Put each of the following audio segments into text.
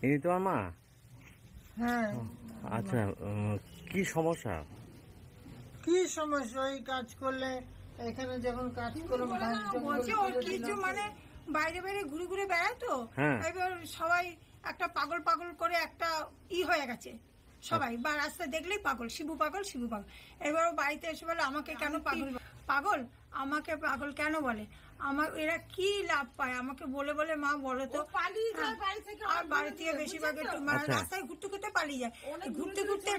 ইনি তোমার মা? হ্যাঁ। আচ্ছা, কি সমস্যা? কি সমস্যা? ওই কাজ করলে এখানে যখন কাজ করলাম বলছে ওর কিছু মানে বাইরে বাইরে ঘুরে ঘুরে বেড়ায় তো, হ্যাঁ। এবার সবাই একটা পাগল পাগল করে একটা হয়ে গেছে সবাই, বা রাস্তা দেখলেই পাগল, শিবু পাগল শিবু পাগল। এবার ও বাড়িতে এসে বলে আমাকে কেন পাগল পাগল আমাকে পাগল কেন বলে, আমার এরা কি লাভ পায় আমাকে বলে বলে মা বলো তো। আর বাড়ি থেকে বেশিরভাগ একটু মানে আচ্ছা। রাস্তায় ঘুরতে ঘুরতে পালিয়ে যায়, ঘুরতে ঘুরতে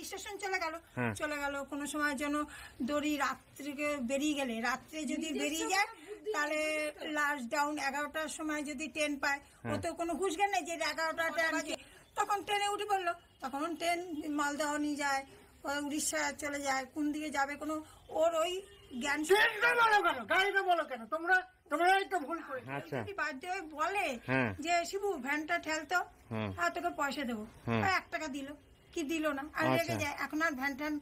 স্টেশন চলে গেল কোনো সময় যেন দড়ি রাত্রিকে বেরিয়ে গেলে, রাত্রে যদি বেরিয়ে যায় তাহলে লাস্ট ডাউন 11টার সময় যদি ট্রেন পায়, ও তো কোনো হুঁশ জ্ঞান নেই যে 11টা ট্রেন আছে, তখন ট্রেনে উঠে পড়লো, তখন ট্রেন মালদহ নিয়ে যায়, উড়িষ্যা চলে যায়, কোন দিকে যাবে কোনো ওর ওই জ্ঞান। গাড়িটা বলো কেন তোমরা? তোমরাই তো ভুল করে। আচ্ছা। বাধ্য হয়ে বলে হ্যাঁ। যে শিবু ভ্যানটা ঠেলতো, আর তোকে পয়সা দেবো, 1 টাকা দিল কি দিল না, আর রেগে আচ্ছা। যায়। এখন আর ভ্যান ট্যান,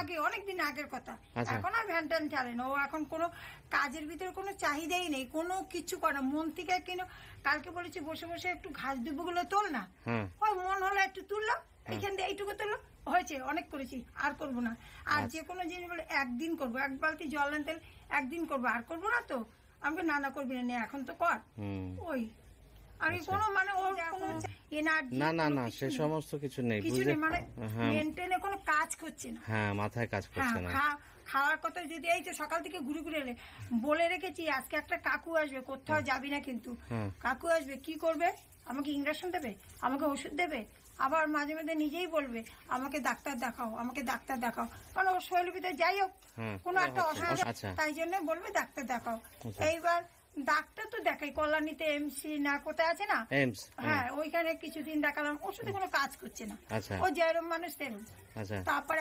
আগে অনেকদিন আগের কথা, আচ্ছা। এখন আর ভ্যান ট্যান চালে না। ও এখন কোনো কাজের ভিতরে কোনো চাহিদাই নেই, কোনো কিছু করে না। মন থেকে কেন কালকে বলেছি বসে বসে একটু ঘাস দুবগুলো তোল না, ওই মন হলো একটু তুললাম, এইখান দিয়ে এইটুকু তুললো, হয়েছে, অনেক করেছি, আর করবো না। আর যে কোনো জিনিস বলে একদিন করবো, 1 বালতি জল আনতে একদিন করবো, আর করবো না তো। আমি না করবি না, এখন তো কর। ওই আমি কোনো মানে ওর কোনো এনার্জি না না না, সে সমস্ত কিছু নেই, কিছু বুঝলে? নেই, মানে হ্যাঁ মেনটেনে কোনো কাজ করছে না। হ্যাঁ, মাথায় কাজ করছে না। খাওয়ার কথা যদি এই তো সকাল থেকে ঘুরে ঘুরে এলে, বলে রেখেছি আজকে একটা কাকু আসবে, কোথাও যাবি না কিন্তু। কাকু আসবে, কি করবে? আমাকে ইঞ্জেকশন দেবে, আমাকে ওষুধ দেবে, আবার মাঝে মাঝে নিজেই বলবে আমাকে ডাক্তার দেখাও, আমাকে ডাক্তার দেখাও, কারণ ওর শরীরের ভিতরে যাই হোক কোনো একটা অসুবিধা, তাই জন্য বলবে ডাক্তার দেখাও। এইবার ডাক্তার তো দেখাই কল্যাণীতে, এমসি না কোথায় আছে না, হ্যাঁ ওইখানে কিছুদিন দেখালাম, ওষুধে কোনো কাজ করছে না। ও যেরকম মানুষ তেরম। তারপরে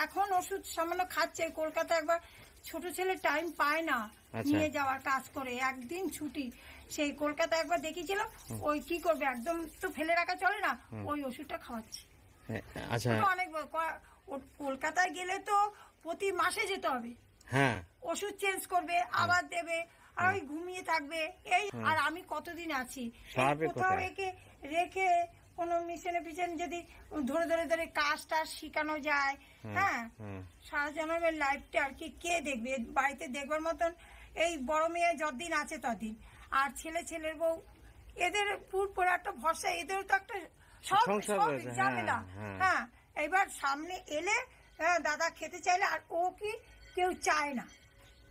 এখন ওষুধ সামান্য খাচ্ছে। কলকাতা একবার ছোট ছেলে টাইম পায় না নিয়ে যাওয়ার, কাজ করে একদিন ছুটি, সেই কলকাতা একবার দেখিয়েছিল, ওই কি করবে, একদম তো ফেলে রাখা চলে না, ওই ওষুধটা খাওয়াচ্ছে। অনেক কলকাতায় গেলে তো প্রতি মাসে যেতে হবে, ওষুধ চেঞ্জ করবে, আবার দেবে, আর ওই ঘুমিয়ে থাকবে এই। আর আমি কতদিন আছি, কোথাও রেখে কোনো মিশনে পিছনে যদি ধরে ধরে ধরে কাজ টাজ শিখানো যায়, হ্যাঁ সারা জন্মের লাইফটা আর কি কে দেখবে? বাড়িতে দেখবার মতন এই বড় মেয়ে যতদিন আছে ততদিন, আর ছেলের বউ, এদের পুরো একটা ভরসা, এদের তো একটা সব ঝামেলা। হ্যাঁ, এবার সামনে এলে দাদা খেতে চাইলে, আর ও কি কেউ চায় না।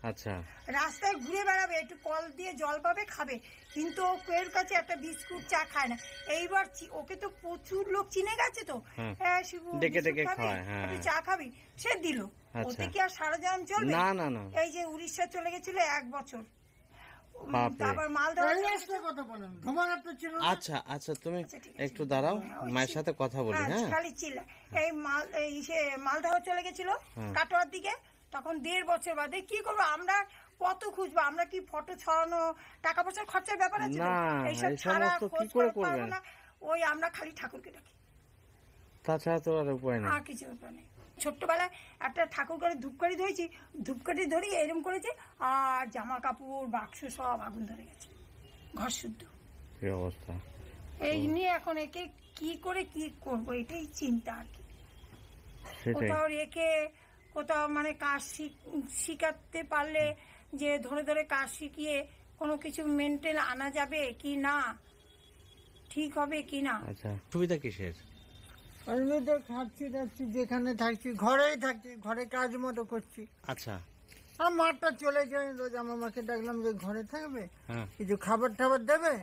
আচ্ছা, রাস্তায় ঘুরে বেড়াবে, একটু কল দিয়ে জল পাবে খাবে, কিন্তু ও এর কাছে একটা বিস্কুট চা খায় না। এইবার ওকে তো প্রচুর লোক চিনে গেছে তো, শিবু একটু চা খাবি, সে দিল। ওতে কি আর সারা জীবন চলবে? না। এই যে উড়িষ্যা চলে গেছিল 1 বছর, তারপর আচ্ছা আচ্ছা, তুমি একটু দাঁড়াও, মায়ের সাথে কথা বলি। হ্যাঁ, খালি চিল্লা। এই মালদহ চলে গেছিল কাটোয়ার দিকে, তখন 1.5 বছর বাদে কি করবো আমরা, কত খুঁজবো আমরা, কি ফটো ছড়ানো, টাকা পয়সার খরচার ব্যাপার আছে, এইসব ছাড়া খোঁজ পাবো না। ওই আমরা খালি ঠাকুরকে ডাকি, তাছাড়া তো আর উপায় নেই, আর কিছু উপায় নেই। ছোট্টবেলায় একটা ঠাকুর করে ধূপকাঠি ধরেছি, ধূপকাঠি ধরি এরম করেছে, আর জামা কাপড় বাক্স সব আগুন ধরে গেছে, ঘর শুদ্ধ কি অবস্থা। এই নিয়ে এখন একে কি করে কি করবো, এটাই চিন্তা আর কি। কোথাও রেখে কোথাও মানে কাজ শিখাতে পারলে, যে ধরে ধরে কাজ শিখিয়ে কোনো কিছু মেনটেন আনা যাবে কি না, ঠিক হবে কি না। আচ্ছা, সুবিধা কিসের? আমি তো খাচ্ছি যাচ্ছি, যেখানে থাকছি ঘরেই থাকছি, ঘরে কাজ মতো করছি। আচ্ছা, আর মাঠটা চলে যায়, রোজ আমার মাকে ডাকলাম যে ঘরে থাকবে, কিছু খাবার টাবার দেবে।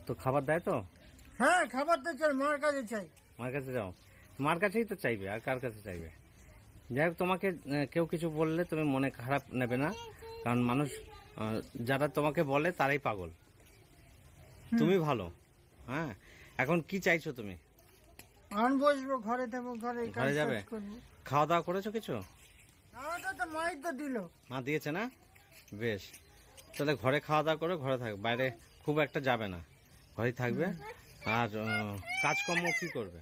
তো খাবার দেয় তো? হ্যাঁ, খাবার তো চাই, মার কাছে চাই। মার কাছে যাও, মার কাছেই তো চাইবে, আর কার কাছে চাইবে? যাই হোক, তোমাকে কেউ কিছু বললে তুমি মনে খারাপ নেবে না, কারণ মানুষ যারা তোমাকে বলে তারাই পাগল, তুমি ভালো। হ্যাঁ, এখন কি চাইছো তুমি? আমি বসবো, ঘরে থাকবো, ঘরে যাবে। খাওয়া দাওয়া করেছো কিছু? খাওয়াটা তো মাই তো দিল, মা দিয়েছে না? বেশ, তাহলে ঘরে খাওয়া দাওয়া করে ঘরে থাকবে, বাইরে খুব একটা যাবে না, ঘরেই থাকবে। আর কাজকর্ম কি করবে?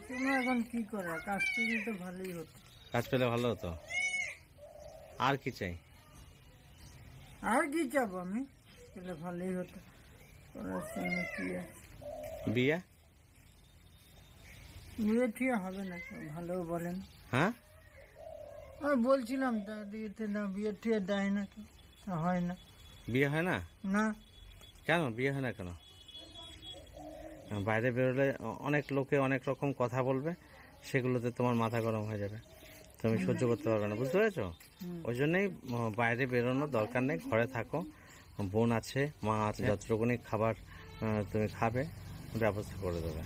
তুমি এখন কি করো? কাজ পেলে তো ভালোই হতো। কাজ পেলে ভালো হতো। আর কি চাই? আর কি চাবো আমি? তাহলে ভালোই হতো। করার সঙ্গে কি আছে? বিয়ে বিয়ে ঠিক হবে না, কেউ ভালোও বলেন। হ্যাঁ আমি বলছিলাম তা দিয়েতে না, বিয়ে ঠিক দেয় না, কেউ তা হয় না। বিয়ে হয় না না, কেন বিয়ে হয় না কেন? বাইরে বেরোলে অনেক লোকে অনেক রকম কথা বলবে, সেগুলোতে তোমার মাথা গরম হয়ে যাবে, তুমি সহ্য করতে পারবে না, বুঝতে পেরেছো? ওই জন্যই বাইরে বেরোনোর দরকার নেই, ঘরে থাকো। বোন আছে, মা আছে, যতটুকুনি খাবার তুমি খাবে ব্যবস্থা করে দেবে,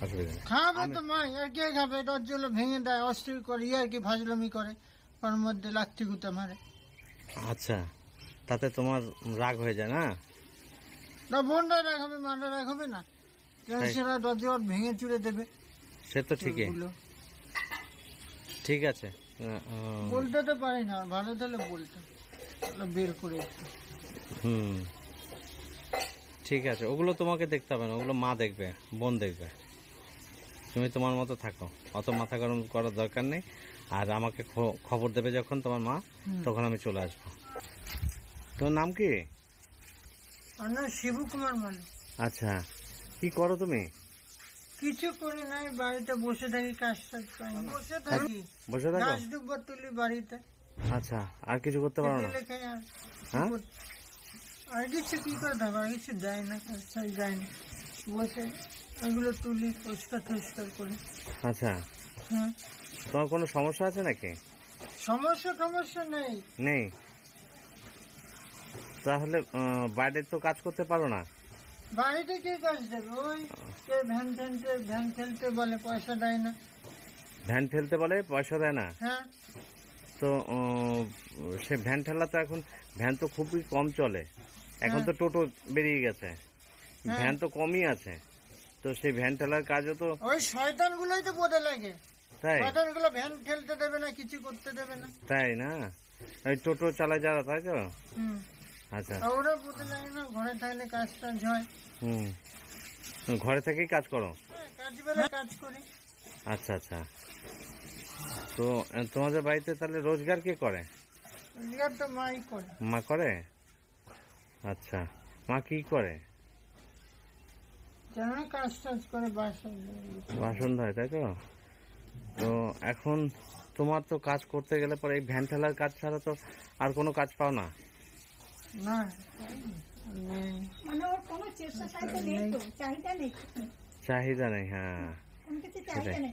অসুবিধা নেই। খাবে তো মা, আর কে খাবে? দরজাগুলো ভেঙে দেয়, অস্থির করে, আর কি ফাজলামি করে, ওর মধ্যে লাথি গুঁতে মারে। আচ্ছা, তাতে তোমার রাগ হয়ে যায় না? না, বোনরা রাখাবে, মারা রাখাবে না, সেরা দরজা ভেঙে চুড়ে দেবে। সে তো ঠিকই, ওগুলো ঠিক আছে। বলতে তো পারি না, ভালো তাহলে বলতে, ওগুলো বের করে একটু। হুম, ঠিক আছে, ওগুলো তোমাকে দেখতে হবে না, ওগুলো মা দেখবে, বোন দেখবে। তুমি তোমার মতো থাকো, অত মাথা গরম করার দরকার নেই। আর আমাকে খবর দেবে যখন তোমার মা, তখন আমি চলে আসবো। তোমার নাম কি? আর না, শিবু কুমার মানে। আচ্ছা, কি করো তুমি? কিছু করি নাই, বাড়িতে বসে থাকি, কাজ টাজ পাই না। বসে থাকি, বসে থাকো? গাছ দুবার তুলি বাড়িতে। আচ্ছা, আর কিছু করতে পারো না? লেখে আর কি হ্যাঁ? আর কিছু কি করে থাকো, আর কিছু দেয় না, কাজ টাজ যায় না। বসে এগুলো তুলি, পরিষ্কার টরিষ্কার করি। আচ্ছা, হ্যাঁ, তোমার কোনো সমস্যা আছে নাকি? সমস্যা নেই। নেই? তাহলে বাইরে তো কাজ করতে পারো না? বাড়িতে কে কাজ দেবে? ওই কে ভ্যান ফেলতে বলে, পয়সা দেয় না। ভ্যান ঠেলতে বলে, পয়সা দেয় না? হ্যাঁ, তো সে ভ্যান ঠেলা তো এখন, ভ্যান তো খুবই কম চলে, এখন তো টোটো বেরিয়ে গেছে, ভ্যান তো কমই আছে, তো সেই ভ্যান ঠেলার কাজও তো। ওই শয়তান গুলোই তো পদে লাগে। তাই? শয়তান গুলো ভ্যান ফেলতে দেবে না, কিছু করতে দেবে না। তাই না? ওই টোটো চালায় যারা, তাই তো? হুম, আচ্ছা, আর ওরা পদে লাগে না, ঘরে থাকলে কাজ টাজ হয়। হুম, ঘরে থেকেই কাজ করো? হ্যাঁ, কাজ বেলা কাজ করি। আচ্ছা আচ্ছা, তো তোমাদের বাড়িতে তাহলে রোজগার কে করে? রোজগার তো মাই করে। মা করে? আচ্ছা, মা কি করে? কেন কাজ টাজ করে, বাসন বাসন ধয়, তাই তো? তো এখন তোমার তো কাজ করতে গেলে পরে এই ভ্যান ঠেলার কাজ ছাড়া তো আর কোনো কাজ পাও না? না, নেই। মানে ওর কোনো চেষ্টা চাহিদা নেই তো, চাহিদা নেই, চাহিদা নেই, হ্যাঁ কোনো কিছু চাহিদা নেই।